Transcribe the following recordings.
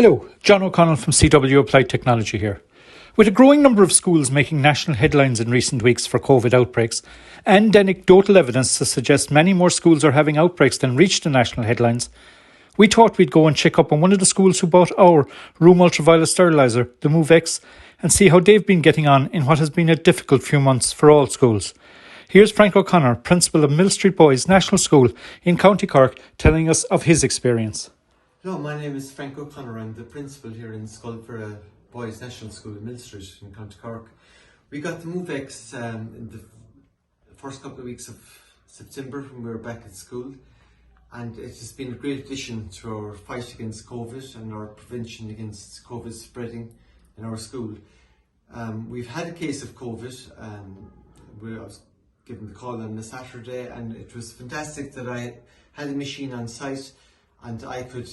Hello, John O'Connell from CW Applied Technology here. With a growing number of schools making national headlines in recent weeks for COVID outbreaks, and anecdotal evidence to suggest many more schools are having outbreaks than reach the national headlines, we thought we'd go and check up on one of the schools who bought our room ultraviolet steriliser, the Muv-X, and see how they've been getting on in what has been a difficult few months for all schools. Here's Frank O'Connor, Principal of Millstreet Boys National School in County Cork, telling us of his experience. Hello, my name is Frank O'Connor. I'm the principal here in Boys National School in Millstreet in County Cork. We got the Muv-X in the first couple of weeks of September when we were back at school, and it has been a great addition to our fight against COVID and our prevention against COVID spreading in our school. We've had a case of COVID. I was given the call on a Saturday, and it was fantastic that I had a machine on site and I could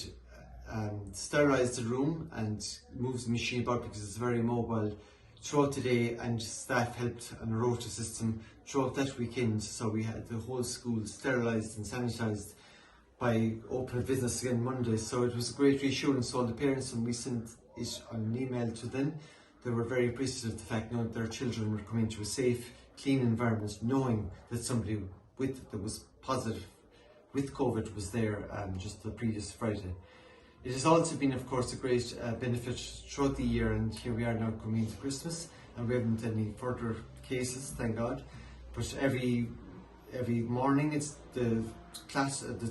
sterilise the room and move the machine about because it's very mobile throughout the day, and staff helped on a rota system throughout that weekend, so we had the whole school sterilised and sanitised by open business again Monday. So it was a great reassurance to all the parents, and we sent it on an email to them. They were very appreciative of the fact that their children were coming to a safe, clean environment, knowing that somebody that was positive with COVID was there just the previous Friday. It has also been, of course, a great benefit throughout the year, and here we are now coming into Christmas, and we haven't any further cases, thank God. But every morning it's the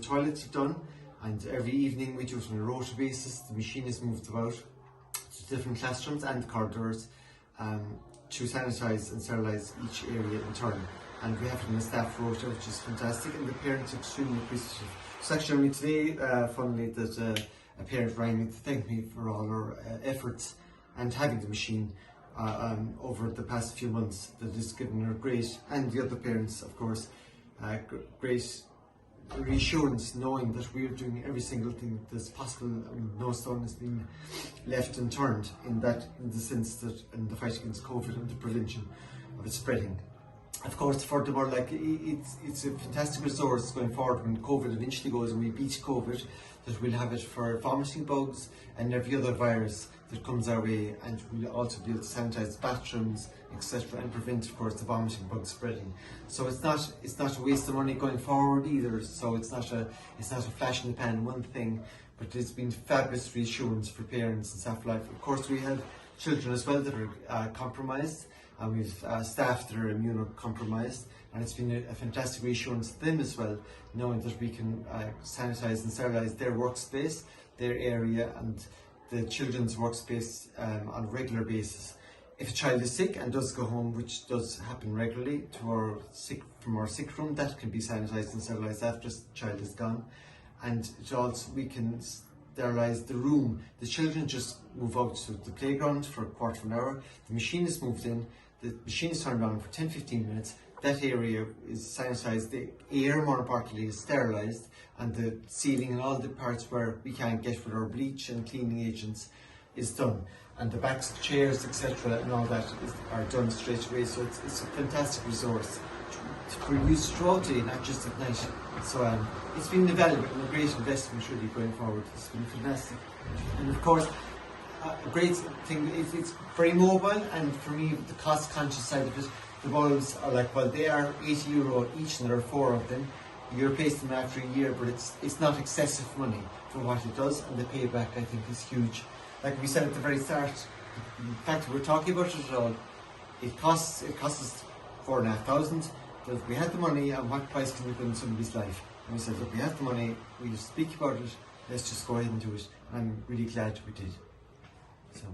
toilets are done, and every evening we do it on a rota basis. The machine is moved about to different classrooms and corridors to sanitise and sterilise each area in turn. And we have it in a staff rota, which is fantastic, and the parents are extremely appreciative. It's actually only today, funnily, that a parent rang me to thank me for all our efforts and having the machine over the past few months. That has given her great, and the other parents, of course, great reassurance, knowing that we are doing every single thing that's possible. I mean, no stone has been left unturned in the sense that in the fight against COVID and the prevention of it spreading. Of course, furthermore, it's a fantastic resource going forward when COVID eventually goes and we beat COVID, that we'll have it for vomiting bugs and every other virus that comes our way, and we'll also be able to sanitise bathrooms, etc., and prevent, of course, the vomiting bug spreading. So it's not a waste of money going forward either. So it's not a flash in the pan one thing, but it's been fabulous reassurance for parents and staff alike. Of course, we have children as well that are compromised, and we've staff that are immunocompromised, and it's been a fantastic reassurance to them as well, knowing that we can sanitise and sterilise their workspace, their area, and the children's workspace on a regular basis. If a child is sick and does go home, which does happen regularly, from our sick room, that can be sanitised and sterilised after the child is gone. And we can sterilise the room. The children just move out to the playground for a quarter of an hour. The machine is moved in, the machine is turned on for 10-15 minutes. That area is sanitised, the air, more importantly, is sterilised, and the ceiling and all the parts where we can't get with our bleach and cleaning agents is done. And the backs of chairs, etc., and all that are done straight away. So it's a fantastic resource for use throughout the day, not just at night. So it's been invaluable and a great investment really going forward. It's been fantastic. And of course, a great thing is it's very mobile, and for me, the cost conscious side of it, the bulbs are they are €80 each, and there are 4 of them. You replace them after a year, but it's not excessive money for what it does, and the payback, I think, is huge. Like we said at the very start, the fact that we're talking about it at all, it costs us $4,500. But if we had the money, and what price can we put in somebody's life? And we said, look, we have the money, we just speak about it, let's just go ahead and do it. And I'm really glad we did. So.